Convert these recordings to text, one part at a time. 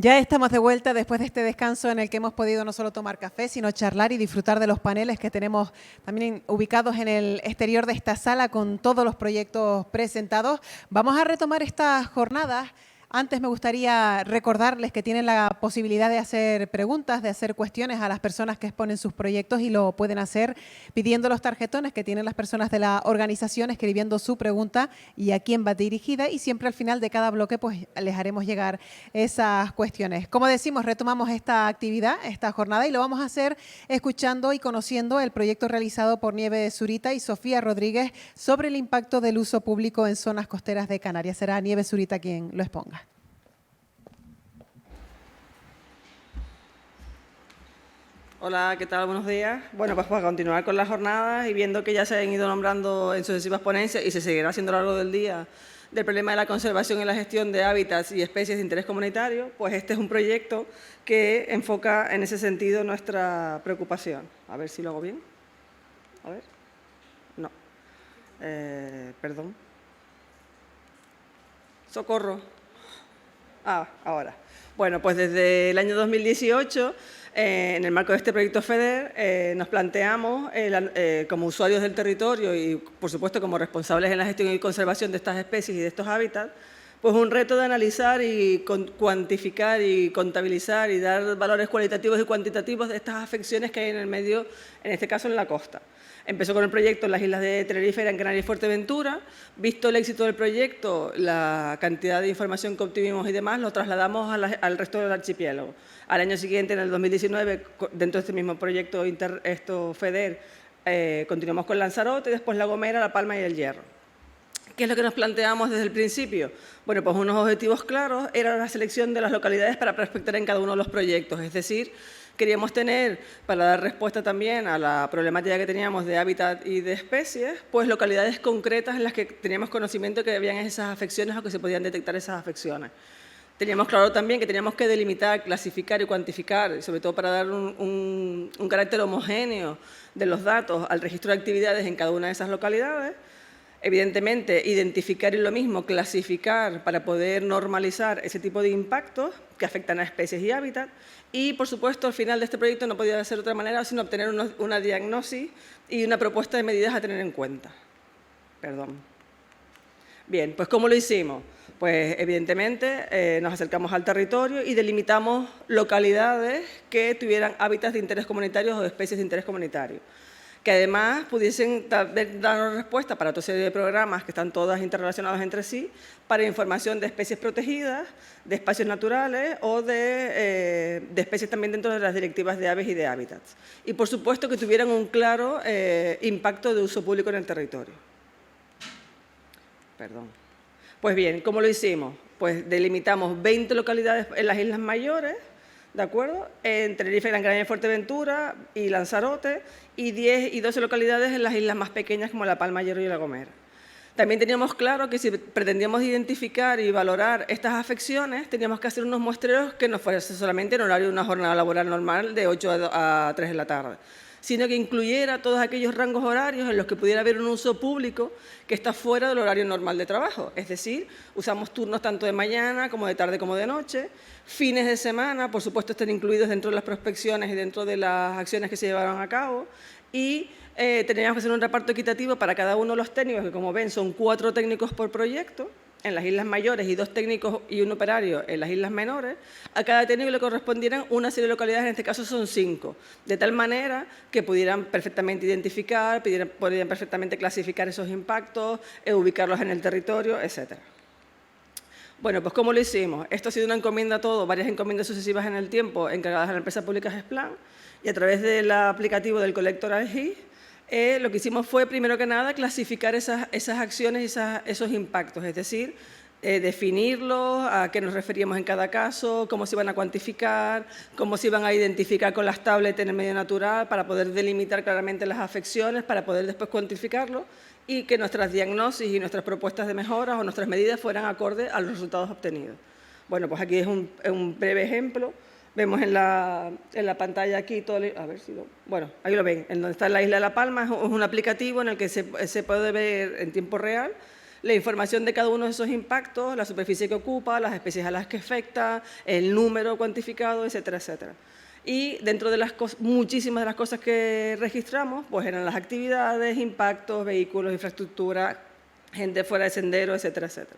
Ya estamos de vuelta después de este descanso en el que hemos podido no solo tomar café, sino charlar y disfrutar de los paneles que tenemos también ubicados en el exterior de esta sala con todos los proyectos presentados. Vamos a retomar estas jornadas. Antes me gustaría recordarles que tienen la posibilidad de hacer preguntas, de hacer cuestiones a las personas que exponen sus proyectos y lo pueden hacer pidiendo los tarjetones que tienen las personas de la organización, escribiendo su pregunta y a quién va dirigida, y siempre al final de cada bloque pues les haremos llegar esas cuestiones. Como decimos, retomamos esta actividad, esta jornada, y lo vamos a hacer escuchando y conociendo el proyecto realizado por Nieves Zurita y Sofía Rodríguez sobre el impacto del uso público en zonas costeras de Canarias. Será Nieves Zurita quien lo exponga. Hola, ¿qué tal? Buenos días. Bueno, pues para continuar con las jornadas y viendo que ya se han ido nombrando en sucesivas ponencias y se seguirá haciendo a lo largo del día del problema de la conservación y la gestión de hábitats y especies de interés comunitario, pues este es un proyecto que enfoca en ese sentido nuestra preocupación. A ver si lo hago bien. A ver. No. Perdón. Socorro. Ahora. Bueno, pues desde el año 2018, en el marco de este proyecto FEDER, nos planteamos, como usuarios del territorio y, por supuesto, como responsables en la gestión y conservación de estas especies y de estos hábitats, pues un reto de analizar y cuantificar y contabilizar y dar valores cualitativos y cuantitativos de estas afecciones que hay en el medio, en este caso en la costa. Empezó con el proyecto en las islas de Tenerife, Gran Canaria y Fuerteventura. Visto el éxito del proyecto, la cantidad de información que obtuvimos y demás, lo trasladamos al resto del archipiélago. Al año siguiente, en el 2019, dentro de este mismo proyecto FEDER, continuamos con Lanzarote, después La Gomera, La Palma y El Hierro. ¿Qué es lo que nos planteamos desde el principio? Bueno, pues unos objetivos claros era la selección de las localidades para prospectar en cada uno de los proyectos, es decir, queríamos tener, para dar respuesta también a la problemática que teníamos de hábitat y de especies, pues localidades concretas en las que teníamos conocimiento que habían esas afecciones o que se podían detectar esas afecciones. Teníamos claro también que teníamos que delimitar, clasificar y cuantificar, sobre todo para dar un carácter homogéneo de los datos al registro de actividades en cada una de esas localidades. Evidentemente, identificar y lo mismo, clasificar para poder normalizar ese tipo de impactos que afectan a especies y hábitat. Y, por supuesto, al final de este proyecto no podía ser de otra manera sino obtener una diagnosis y una propuesta de medidas a tener en cuenta. Perdón. Bien, pues ¿cómo lo hicimos? Pues, evidentemente, nos acercamos al territorio y delimitamos localidades que tuvieran hábitats de interés comunitario o especies de interés comunitario, que además pudiesen darnos respuesta para otra serie de programas que están todas interrelacionados entre sí, para información de especies protegidas, de espacios naturales o de especies también dentro de las directivas de aves y de hábitats. Y, por supuesto, que tuvieran un claro impacto de uso público en el territorio. Perdón. Pues bien, ¿cómo lo hicimos? Pues delimitamos 20 localidades en las Islas Mayores, ¿de acuerdo? En Tenerife, Gran Canaria y Fuerteventura y Lanzarote, y 10 y 12 localidades en las islas más pequeñas como La Palma, Hierro y La Gomera. También teníamos claro que si pretendíamos identificar y valorar estas afecciones, teníamos que hacer unos muestreos que no fuesen solamente en horario de una jornada laboral normal de 8 a 3 de la tarde, sino que incluyera todos aquellos rangos horarios en los que pudiera haber un uso público que está fuera del horario normal de trabajo. Es decir, usamos turnos tanto de mañana como de tarde como de noche, fines de semana, por supuesto, están incluidos dentro de las prospecciones y dentro de las acciones que se llevaron a cabo, y teníamos que hacer un reparto equitativo para cada uno de los técnicos, que como ven son 4 técnicos por proyecto, en las islas mayores y 2 técnicos y un operario en las islas menores. A cada técnico le correspondieran una serie de localidades, en este caso son 5, de tal manera que pudieran perfectamente identificar, pudieran perfectamente clasificar esos impactos, ubicarlos en el territorio, etc. Bueno, pues ¿cómo lo hicimos? Esto ha sido una encomienda todo, varias encomiendas sucesivas en el tiempo encargadas a la empresa pública GESPLAN, y a través del aplicativo del Collector AGI, lo que hicimos fue, primero que nada, clasificar esas acciones y esos impactos, es decir, definirlos, a qué nos referíamos en cada caso, cómo se iban a cuantificar, cómo se iban a identificar con las tablets en el medio natural para poder delimitar claramente las afecciones, para poder después cuantificarlo y que nuestras diagnosis y nuestras propuestas de mejoras o nuestras medidas fueran acorde a los resultados obtenidos. Bueno, pues aquí es un breve ejemplo. Vemos en la pantalla aquí, a ver si bueno, ahí lo ven, en donde está la isla de La Palma, es un aplicativo en el que se puede ver en tiempo real la información de cada uno de esos impactos, la superficie que ocupa, las especies a las que afecta, el número cuantificado, etcétera, etcétera. Y dentro de muchísimas de las cosas que registramos, pues eran las actividades, impactos, vehículos, infraestructura, gente fuera de sendero, etcétera, etcétera.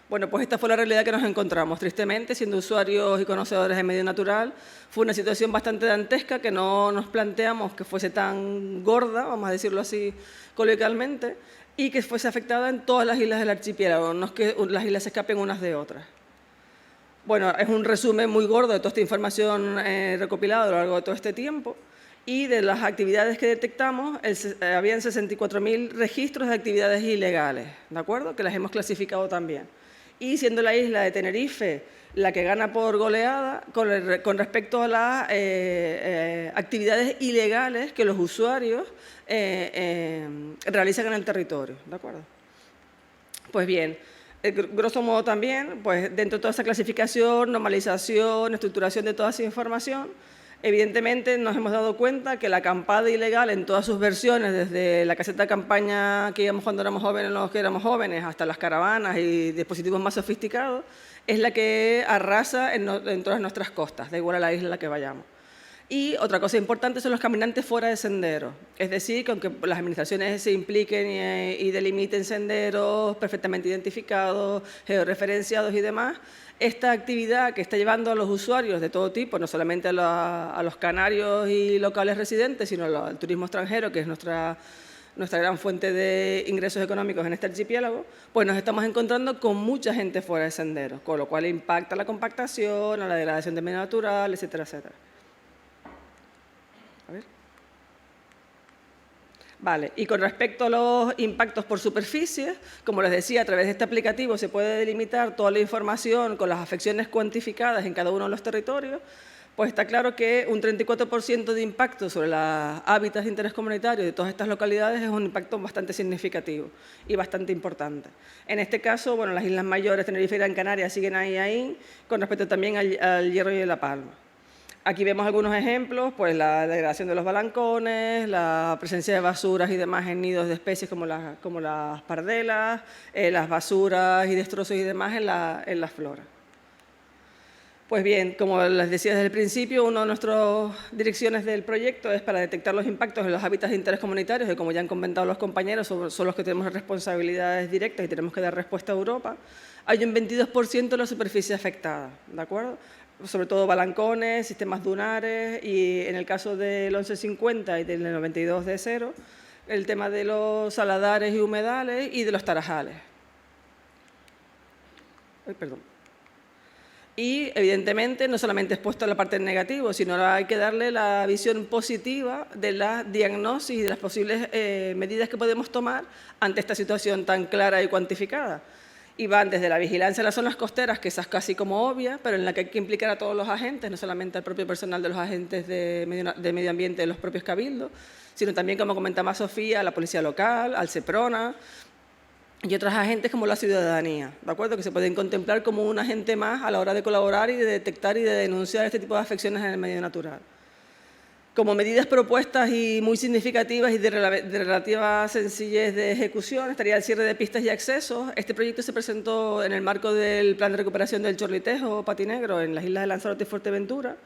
Bueno, pues esta fue la realidad que nos encontramos. Tristemente, siendo usuarios y conocedores del medio natural, fue una situación bastante dantesca que no nos planteamos que fuese tan gorda, vamos a decirlo así coloquialmente, y que fuese afectada en todas las islas del archipiélago, no es que las islas se escapen unas de otras. Bueno, es un resumen muy gordo de toda esta información recopilada a lo largo de todo este tiempo, y de las actividades que detectamos, habían 64.000 registros de actividades ilegales, ¿de acuerdo? Que las hemos clasificado también. Y siendo la isla de Tenerife la que gana por goleada con respecto a las actividades ilegales que los usuarios realizan en el territorio, ¿de acuerdo? Pues bien, grosso modo también, pues dentro de toda esa clasificación, normalización, estructuración de toda esa información, evidentemente nos hemos dado cuenta que la acampada ilegal en todas sus versiones, desde la caseta de campaña que íbamos cuando éramos jóvenes, hasta las caravanas y dispositivos más sofisticados, es la que arrasa en todas nuestras costas, da igual a la isla a la que vayamos. Y otra cosa importante son los caminantes fuera de sendero. Es decir, que aunque las administraciones se impliquen y delimiten senderos perfectamente identificados, georreferenciados y demás, esta actividad que está llevando a los usuarios de todo tipo, no solamente a los canarios y locales residentes, sino al turismo extranjero, que es nuestra gran fuente de ingresos económicos en este archipiélago, pues nos estamos encontrando con mucha gente fuera de sendero, con lo cual impacta la compactación, a la degradación del medio natural, etcétera, etcétera. A ver. Vale, y con respecto a los impactos por superficie, como les decía, a través de este aplicativo se puede delimitar toda la información con las afecciones cuantificadas en cada uno de los territorios, pues está claro que un 34% de impacto sobre los hábitats de interés comunitario de todas estas localidades es un impacto bastante significativo y bastante importante. En este caso, bueno, las Islas Mayores, Tenerife y Gran Canaria siguen ahí, con respecto también al Hierro y La Palma. Aquí vemos algunos ejemplos, pues la degradación de los balancones, la presencia de basuras y demás en nidos de especies como las pardelas, las basuras y destrozos y demás en la flora. Pues bien, como les decía desde el principio, una de nuestras direcciones del proyecto es para detectar los impactos en los hábitats de interés comunitarios, que como ya han comentado los compañeros, son los que tenemos responsabilidades directas y tenemos que dar respuesta a Europa. Hay un 22% de la superficie afectada, ¿de acuerdo? Sobre todo balancones, sistemas dunares y en el caso del 1150 y del 92D0, el tema de los saladares y humedales y de los tarajales. Ay, perdón. Y, evidentemente, no solamente expuesto a la parte negativa, sino hay que darle la visión positiva de la diagnosis y de las posibles medidas que podemos tomar ante esta situación tan clara y cuantificada. Y van desde la vigilancia de las zonas costeras, que esa es casi como obvia, pero en la que hay que implicar a todos los agentes, no solamente al propio personal de los agentes de medio ambiente de los propios cabildos, sino también, como comentaba Sofía, a la policía local, al SEPRONA y otros agentes como la ciudadanía, ¿de acuerdo? Que se pueden contemplar como un agente más a la hora de colaborar y de detectar y de denunciar este tipo de afecciones en el medio natural. Como medidas propuestas y muy significativas y de relativa sencillez de ejecución, estaría el cierre de pistas y accesos. Este proyecto se presentó en el marco del Plan de Recuperación del Chorlitejo, Patinegro, en las islas de Lanzarote y Fuerteventura,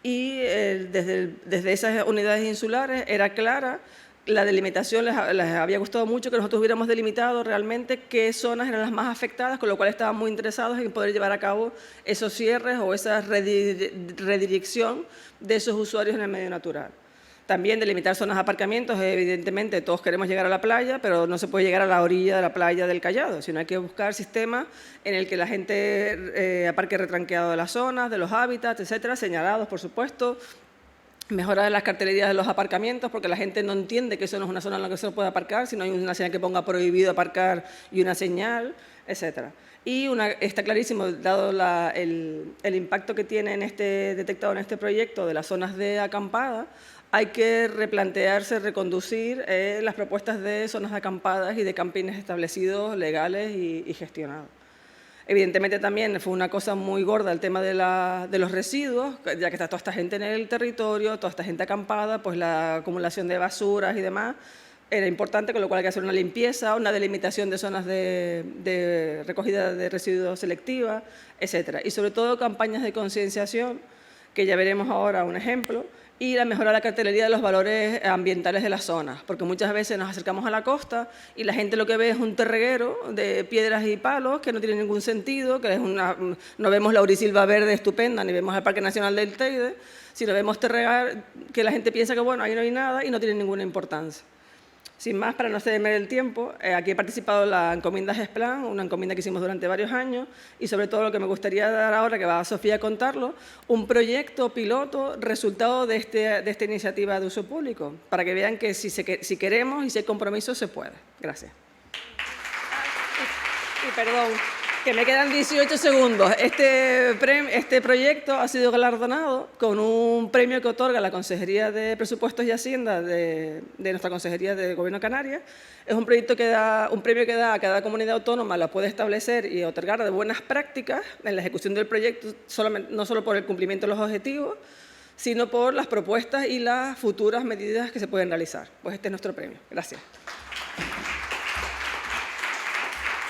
y desde esas unidades insulares era clara la delimitación, les había gustado mucho que nosotros hubiéramos delimitado realmente qué zonas eran las más afectadas, con lo cual estaban muy interesados en poder llevar a cabo esos cierres o esa redirección de esos usuarios en el medio natural. También delimitar zonas de aparcamientos, evidentemente todos queremos llegar a la playa, pero no se puede llegar a la orilla de la playa del Callado, sino hay que buscar sistemas en el que la gente aparque retranqueado de las zonas, de los hábitats, etcétera, señalados, por supuesto. Mejora de las cartelerías de los aparcamientos, porque la gente no entiende que eso no es una zona en la que se puede aparcar, sino hay una señal que ponga prohibido aparcar y una señal, etcétera. Y está clarísimo, dado el impacto que tiene detectado en este proyecto de las zonas de acampada, hay que replantearse, reconducir las propuestas de zonas de acampadas y de campings establecidos, legales y gestionados. Evidentemente también fue una cosa muy gorda el tema de los residuos, ya que está toda esta gente en el territorio, toda esta gente acampada, pues la acumulación de basuras y demás, era importante, con lo cual hay que hacer una limpieza, una delimitación de zonas de recogida de residuos selectiva, etcétera. Y sobre todo campañas de concienciación, que ya veremos ahora un ejemplo, y la mejora de la cartelería de los valores ambientales de las zonas, porque muchas veces nos acercamos a la costa y la gente lo que ve es un terreguero de piedras y palos que no tiene ningún sentido, que es no vemos la Urisilva verde estupenda, ni vemos el Parque Nacional del Teide, sino vemos terregar que la gente piensa que bueno, ahí no hay nada y no tiene ninguna importancia. Sin más, para no cederme el tiempo, aquí he participado en la encomienda GESPLAN, una encomienda que hicimos durante varios años, y sobre todo lo que me gustaría dar ahora, que va Sofía a contarlo, un proyecto piloto resultado de esta iniciativa de uso público, para que vean que si queremos y si hay compromiso, se puede. Gracias. Y perdón, que me quedan 18 segundos. Este proyecto ha sido galardonado con un premio que otorga la Consejería de Presupuestos y Hacienda de nuestra Consejería de Gobierno de Canarias. Es un premio que da a cada comunidad autónoma, la puede establecer y otorgar de buenas prácticas en la ejecución del proyecto, no solo por el cumplimiento de los objetivos, sino por las propuestas y las futuras medidas que se pueden realizar. Pues este es nuestro premio. Gracias.